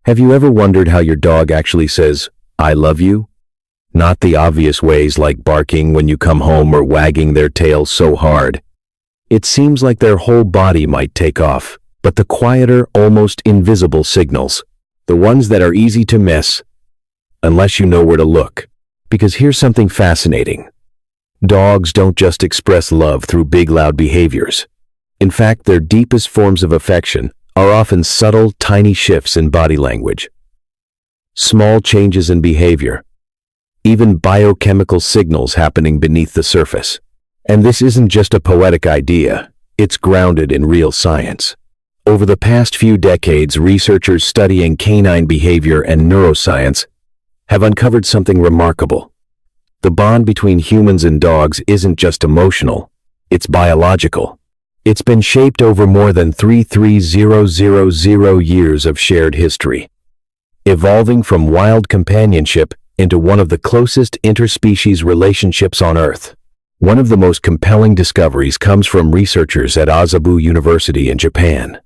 Have you ever wondered how your dog actually says, "I love you"? Not the obvious ways like barking when you come home or wagging their tail so hard. It seems like their whole body might take off, but the quieter, almost invisible signals, the ones that are easy to miss, unless you know where to look. Because here's something fascinating. Dogs don't just express love through big, loud behaviors. In fact, their deepest forms of affection are often subtle, tiny shifts in body language. Small changes in behavior, even biochemical signals happening beneath the surface. And this isn't just a poetic idea, it's grounded in real science. Over the past few decades, researchers studying canine behavior and neuroscience have uncovered something remarkable. The bond between humans and dogs isn't just emotional, it's biological. It's been shaped over more than 33,000 years of shared history, evolving from wild companionship into one of the closest interspecies relationships on Earth. One of the most compelling discoveries comes from researchers at Asabu University in Japan.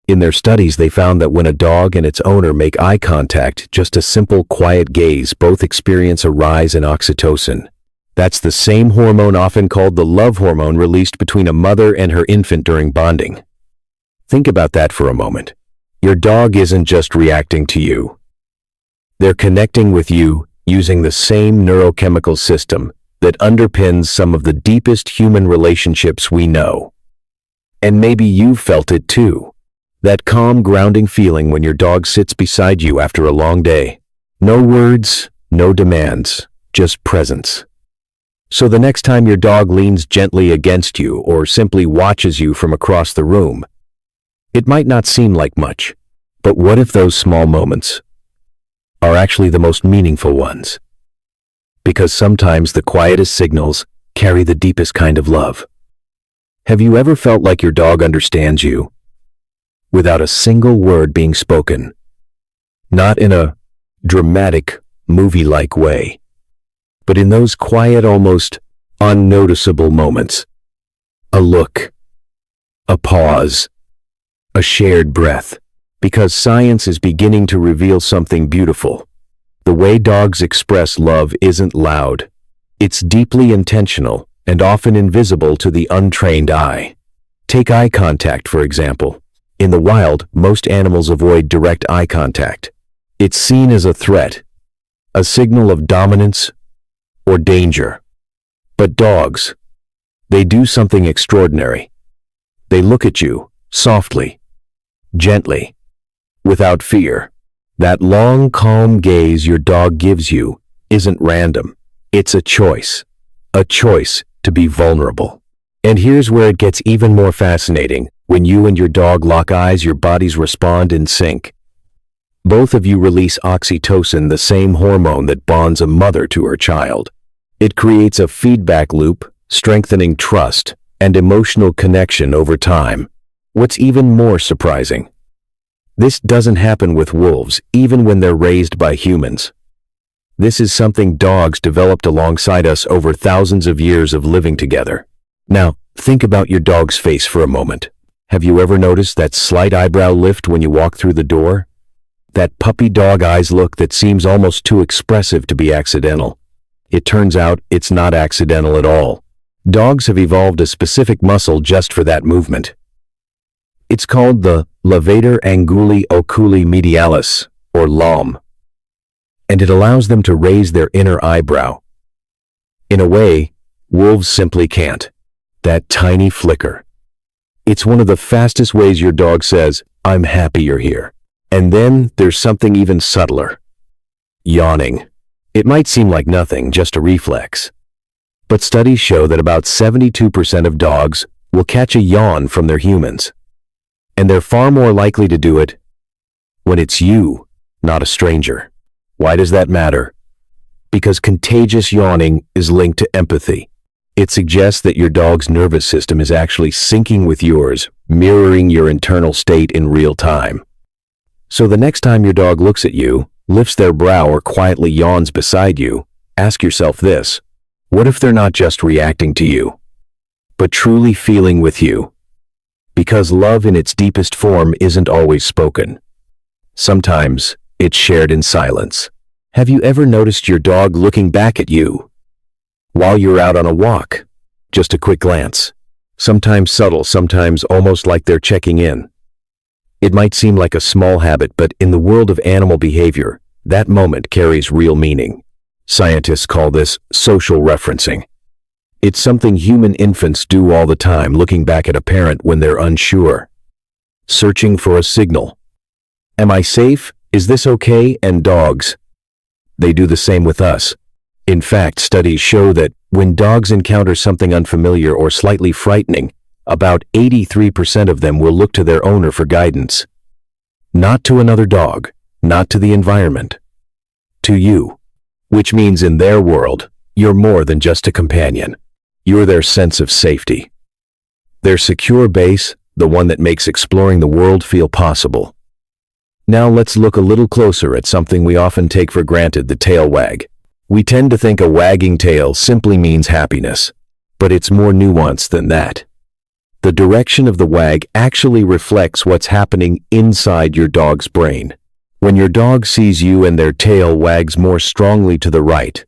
In their studies, they found that when a dog and its owner make eye contact, just a simple, quiet gaze, both experience a rise in oxytocin. That's the same hormone often called the love hormone released between a mother and her infant during bonding. Think about that for a moment. Your dog isn't just reacting to you. They're connecting with you using the same neurochemical system that underpins some of the deepest human relationships we know. And maybe you've felt it too. That calm, grounding feeling when your dog sits beside you after a long day. No words, no demands, just presence. So the next time your dog leans gently against you or simply watches you from across the room, it might not seem like much, but what if those small moments are actually the most meaningful ones? Because sometimes the quietest signals carry the deepest kind of love. Have you ever felt like your dog understands you without a single word being spoken? Not in a dramatic, movie-like way, but in those quiet, almost unnoticeable moments. A look, a pause, a shared breath. Because science is beginning to reveal something beautiful. The way dogs express love isn't loud. It's deeply intentional and often invisible to the untrained eye. Take eye contact, for example. In the wild, most animals avoid direct eye contact. It's seen as a threat, a signal of dominance or danger. But dogs, they do something extraordinary. They look at you, softly, gently, without fear. That long, calm gaze your dog gives you isn't random. It's a choice to be vulnerable. And here's where it gets even more fascinating. When you and your dog lock eyes, your bodies respond in sync. Both of you release oxytocin, the same hormone that bonds a mother to her child. It creates a feedback loop, strengthening trust and emotional connection over time. What's even more surprising, this doesn't happen with wolves, even when they're raised by humans. This is something dogs developed alongside us over thousands of years of living together. Now, think about your dog's face for a moment. Have you ever noticed that slight eyebrow lift when you walk through the door? That puppy dog eyes look that seems almost too expressive to be accidental. It turns out it's not accidental at all. Dogs have evolved a specific muscle just for that movement. It's called the levator anguli oculi medialis, or LAM, and it allows them to raise their inner eyebrow. In a way, wolves simply can't. That tiny flicker. It's one of the fastest ways your dog says, "I'm happy you're here." And then there's something even subtler. Yawning. It might seem like nothing, just a reflex. But studies show that about 72% of dogs will catch a yawn from their humans. And they're far more likely to do it when it's you, not a stranger. Why does that matter? Because contagious yawning is linked to empathy. It suggests that your dog's nervous system is actually syncing with yours, mirroring your internal state in real time. So the next time your dog looks at you, lifts their brow, or quietly yawns beside you, ask yourself this: what if they're not just reacting to you, but truly feeling with you? Because love in its deepest form isn't always spoken. Sometimes it's shared in silence. Have you ever noticed your dog looking back at you while you're out on a walk? Just a quick glance. Sometimes subtle, sometimes almost like they're checking in. It might seem like a small habit, but in the world of animal behavior, that moment carries real meaning. Scientists call this social referencing. It's something human infants do all the time, looking back at a parent when they're unsure, searching for a signal. Am I safe? Is this okay? And dogs, they do the same with us. In fact, studies show that when dogs encounter something unfamiliar or slightly frightening, about 83% of them will look to their owner for guidance. Not to another dog, not to the environment, to you. Which means in their world, you're more than just a companion. You're their sense of safety. Their secure base, the one that makes exploring the world feel possible. Now let's look a little closer at something we often take for granted, the tail wag. We tend to think a wagging tail simply means happiness, but it's more nuanced than that. The direction of the wag actually reflects what's happening inside your dog's brain. When your dog sees you and their tail wags more strongly to the right,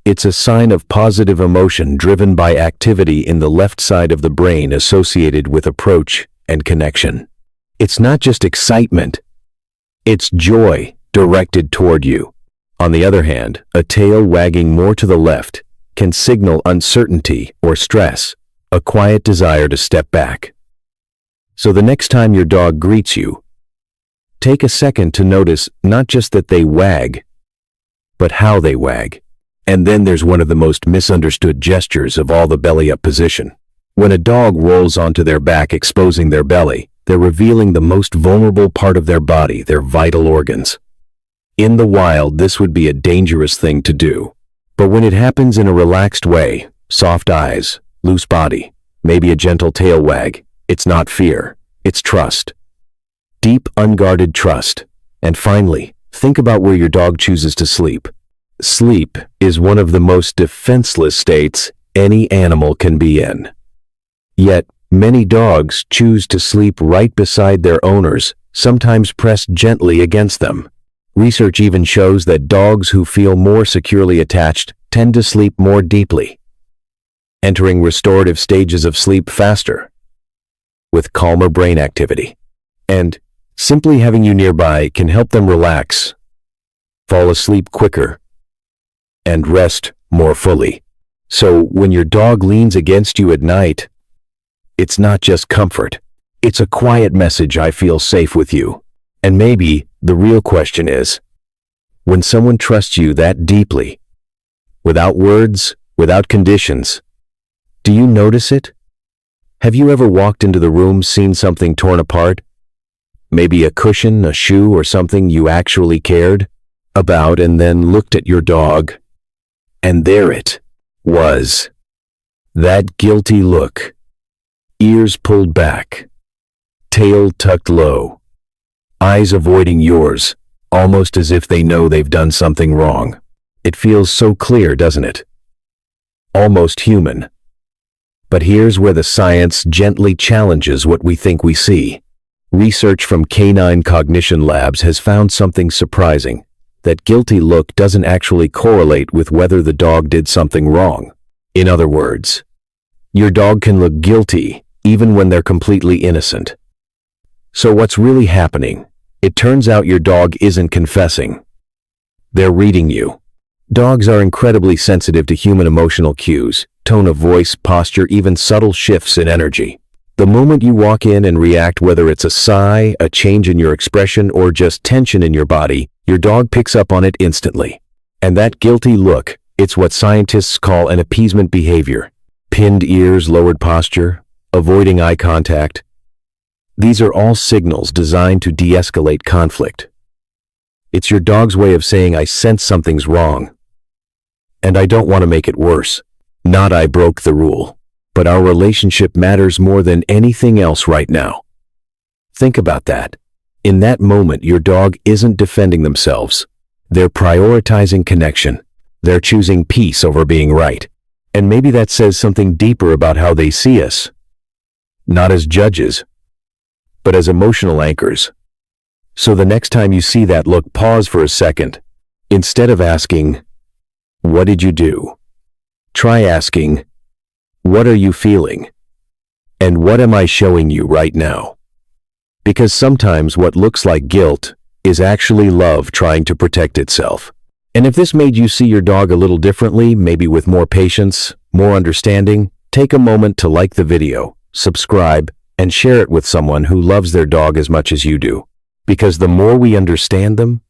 it's a sign of positive emotion driven by activity in the left side of the brain associated with approach and connection. It's not just excitement, it's joy directed toward you. On the other hand, a tail wagging more to the left can signal uncertainty or stress, a quiet desire to step back. So the next time your dog greets you, take a second to notice not just that they wag, but how they wag. And then there's one of the most misunderstood gestures of all, the belly-up position. When a dog rolls onto their back, exposing their belly, they're revealing the most vulnerable part of their body, their vital organs. In the wild, this would be a dangerous thing to do. But when it happens in a relaxed way, soft eyes, loose body, maybe a gentle tail wag, it's not fear, it's trust. Deep, unguarded trust. And finally, think about where your dog chooses to sleep. Sleep is one of the most defenseless states any animal can be in. Yet, many dogs choose to sleep right beside their owners, sometimes pressed gently against them. Research even shows that dogs who feel more securely attached tend to sleep more deeply, entering restorative stages of sleep faster, with calmer brain activity. And simply having you nearby can help them relax, fall asleep quicker, and rest more fully. So when your dog leans against you at night, it's not just comfort. It's a quiet message: I feel safe with you. And maybe the real question is, when someone trusts you that deeply, without words, without conditions, do you notice it? Have you ever walked into the room, seen something torn apart? Maybe a cushion, a shoe, or something you actually cared about, and then looked at your dog, and there it was. That guilty look. Ears pulled back, tail tucked low, eyes avoiding yours, almost as if they know they've done something wrong. It feels so clear, doesn't it? Almost human. But here's where the science gently challenges what we think we see. Research from Canine Cognition Labs has found something surprising: that guilty look doesn't actually correlate with whether the dog did something wrong. In other words, your dog can look guilty even when they're completely innocent. So what's really happening? It turns out your dog isn't confessing. They're reading you. Dogs are incredibly sensitive to human emotional cues, tone of voice, posture, even subtle shifts in energy. The moment you walk in and react, whether it's a sigh, a change in your expression, or just tension in your body, your dog picks up on it instantly. And that guilty look, it's what scientists call an appeasement behavior. Pinned ears, lowered posture, avoiding eye contact. These are all signals designed to de-escalate conflict. It's your dog's way of saying, I sense something's wrong, and I don't want to make it worse. Not I broke the rule, but our relationship matters more than anything else right now. Think about that. In that moment, your dog isn't defending themselves. They're prioritizing connection. They're choosing peace over being right. And maybe that says something deeper about how they see us. Not as judges, but as emotional anchors. So the next time you see that look, pause for a second. Instead of asking, "What did you do?" try asking, "What are you feeling? And what am I showing you right now?" Because sometimes what looks like guilt is actually love trying to protect itself. And if this made you see your dog a little differently, maybe with more patience, more understanding, take a moment to like the video, subscribe, and share it with someone who loves their dog as much as you do. Because the more we understand them,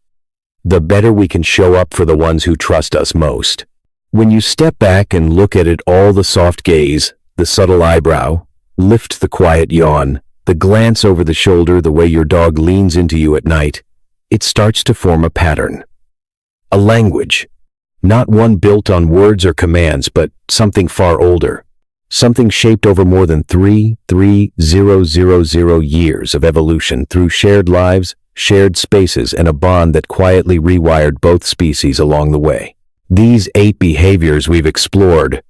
the better we can show up for the ones who trust us most. When you step back and look at it all, the soft gaze, the subtle eyebrow, lift the quiet yawn, the glance over the shoulder, the way your dog leans into you at night, it starts to form a pattern. A language, not one built on words or commands, but something far older. Something shaped over more than 3,000 years of evolution through shared lives, shared spaces, and a bond that quietly rewired both species along the way. These 8 behaviors we've explored,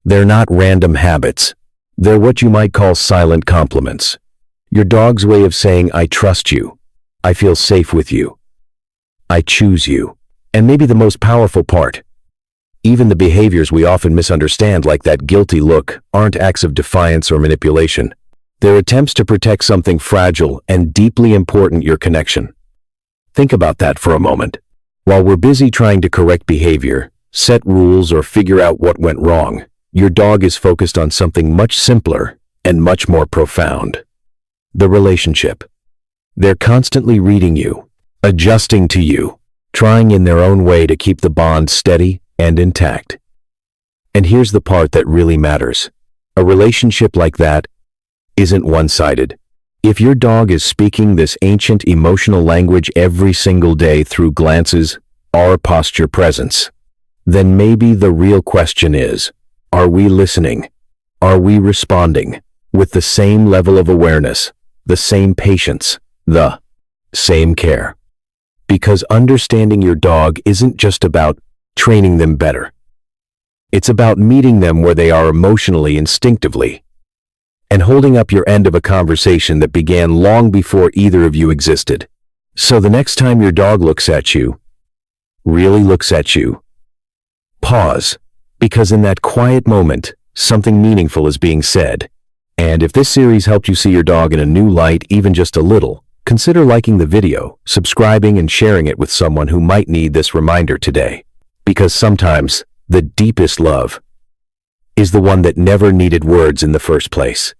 they're not random habits. They're what you might call silent compliments. Your dog's way of saying, "I trust you. I feel safe with you. I choose you." And maybe the most powerful part, even the behaviors we often misunderstand, like that guilty look, aren't acts of defiance or manipulation. They're attempts to protect something fragile and deeply important: your connection. Think about that for a moment. While we're busy trying to correct behavior, set rules, or figure out what went wrong, your dog is focused on something much simpler and much more profound: the relationship. They're constantly reading you, adjusting to you, trying in their own way to keep the bond steady and intact. And here's the part that really matters. A relationship like that isn't one-sided. If your dog is speaking this ancient emotional language every single day through glances, or posture, presence, then maybe the real question is, are we listening? Are we responding with the same level of awareness, the same patience, the same care? Because understanding your dog isn't just about training them better. It's about meeting them where they are emotionally, instinctively, and holding up your end of a conversation that began long before either of you existed. So the next time your dog looks at you, really looks at you, pause, because in that quiet moment, something meaningful is being said. And if this series helped you see your dog in a new light, even just a little, consider liking the video, subscribing, and sharing it with someone who might need this reminder today. Because sometimes the deepest love is the one that never needed words in the first place.